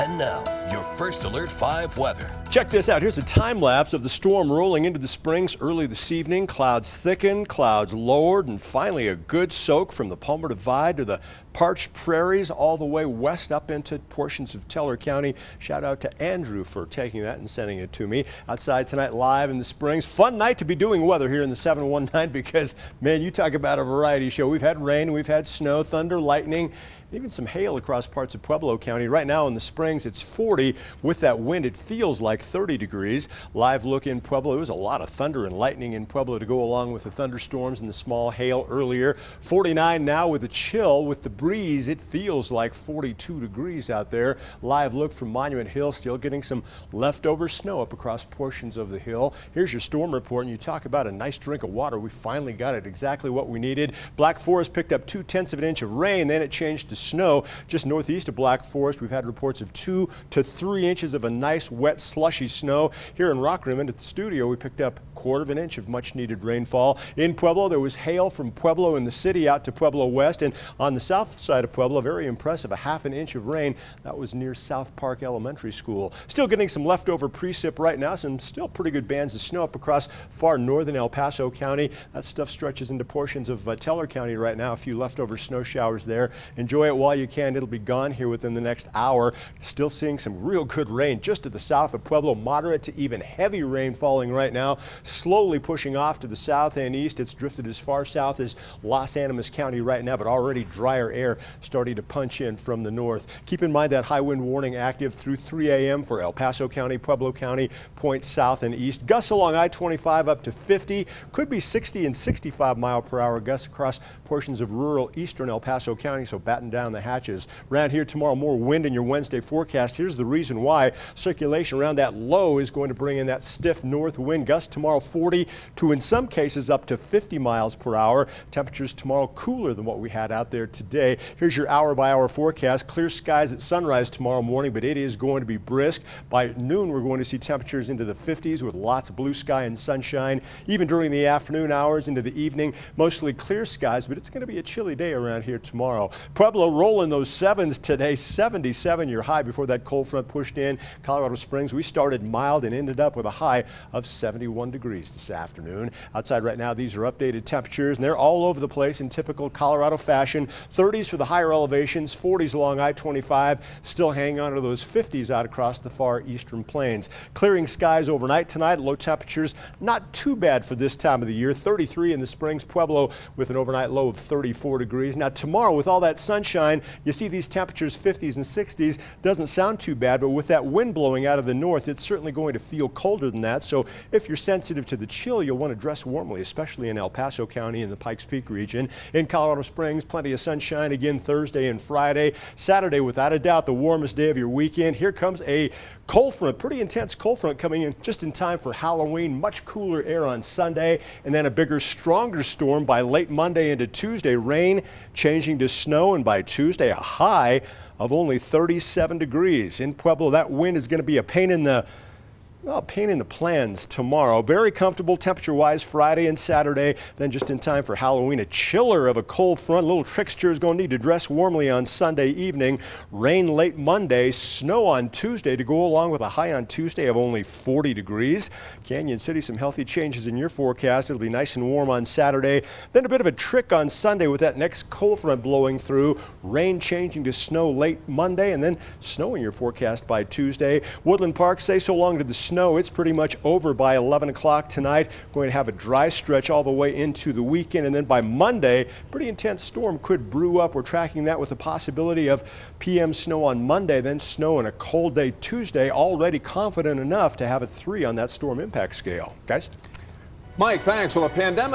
And now, your First Alert 5 weather. Check this out. Here's a time lapse of the storm rolling into the Springs early this evening. Clouds thickened, clouds lowered, and finally a good soak from the Palmer Divide to the parched prairies all the way west up into portions of Teller County. Shout out to Andrew for taking that and sending it to me. Outside tonight live in the Springs. Fun night to be doing weather here in the 719 because, man, you talk about a variety show. We've had rain, we've had snow, thunder, lightning, even some hail across parts of Pueblo County. Right now in the Springs, it's 40. With that wind, it feels like 30 degrees. Live look in Pueblo. There was a lot of thunder and lightning in Pueblo to go along with the thunderstorms and the small hail earlier. 49 now with a chill. With the breeze, it feels like 42 degrees out there. Live look from Monument Hill, still getting some leftover snow up across portions of the hill. Here's your storm report, and you talk about a nice drink of water. We finally got it, exactly what we needed. Black Forest picked up 2/10 of an inch of rain, then it changed to snow just northeast of Black Forest. We've had reports of 2 to 3 inches of a nice wet slushy snow. Here in Rockrimmon at the studio, we picked up 1/4 of an inch of much needed rainfall. In Pueblo, there was hail from Pueblo in the city out to Pueblo West, and on the south side of Pueblo, very impressive, a 1/2 inch of rain. That was near South Park Elementary School. Still getting some leftover precip right now, some still pretty good bands of snow up across far northern El Paso County. That stuff stretches into portions of Teller County right now. A few leftover snow showers there. Enjoy it while you can. It'll be gone here within the next hour. Still seeing some real good rain just to the south of Pueblo. Moderate to even heavy rain falling right now. Slowly pushing off to the south and east. It's drifted as far south as Los Animas County right now, but already drier air starting to punch in from the north. Keep in mind that high wind warning active through 3 a.m. for El Paso County, Pueblo County, points south and east. Gusts along I-25 up to 50. Could be 60 and 65 mile/hour gusts across portions of rural eastern El Paso County, so batten down the hatches. Around here tomorrow, more wind in your Wednesday forecast. Here's the reason why. Circulation around that low is going to bring in that stiff north wind. Gusts tomorrow 40 to in some cases up to 50 miles/hour. Temperatures tomorrow cooler than what we had out there today. Here's your hour-by-hour forecast. Clear skies at sunrise tomorrow morning, but it is going to be brisk. By noon, we're going to see temperatures into the 50s with lots of blue sky and sunshine. Even during the afternoon hours into the evening, mostly clear skies, but it's going to be a chilly day around here tomorrow. Pueblo rolling those 7s today. 77 your high before that cold front pushed in. Colorado Springs, we started mild and ended up with a high of 71 degrees this afternoon. Outside right now, these are updated temperatures, and they're all over the place in typical Colorado fashion. 30s for the higher elevations, 40s along I-25, still hanging on to those 50s out across the far eastern plains. Clearing skies overnight tonight. Low temperatures not too bad for this time of the year. 33 in the Springs, Pueblo with an overnight low of 34 degrees. Now tomorrow, with all that sunshine, you see these temperatures 50s and 60s. Doesn't sound too bad, but with that wind blowing out of the north, it's certainly going to feel colder than that. So if you're sensitive to the chill, you'll want to dress warmly, especially in El Paso County and the Pikes Peak region. In Colorado Springs, plenty of sunshine again Thursday and Friday. Saturday, without a doubt, the warmest day of your weekend. Here comes a cold front, pretty intense cold front coming in just in time for Halloween. Much cooler air on Sunday, and then a bigger, stronger storm by late Monday into Tuesday. Rain changing to snow, and by Tuesday, a high of only 37 degrees. In Pueblo, that wind is going to be a pain in the plans tomorrow. Very comfortable temperature-wise Friday and Saturday. Then just in time for Halloween, a chiller of a cold front. Little trickster is going to need to dress warmly on Sunday evening. Rain late Monday, snow on Tuesday to go along with a high on Tuesday of only 40 degrees. Canyon City, some healthy changes in your forecast. It'll be nice and warm on Saturday. Then a bit of a trick on Sunday with that next cold front blowing through. Rain changing to snow late Monday, and then snow in your forecast by Tuesday. Woodland Park, say so long to the snow. It's pretty much over by 11 o'clock tonight. Going to have a dry stretch all the way into the weekend, and then by Monday, pretty intense storm could brew up. We're tracking that with a possibility of PM snow on Monday, then snow and a cold day Tuesday. Already confident enough to have a 3 on that storm impact scale. Guys? Mike, thanks. Well, a pandemic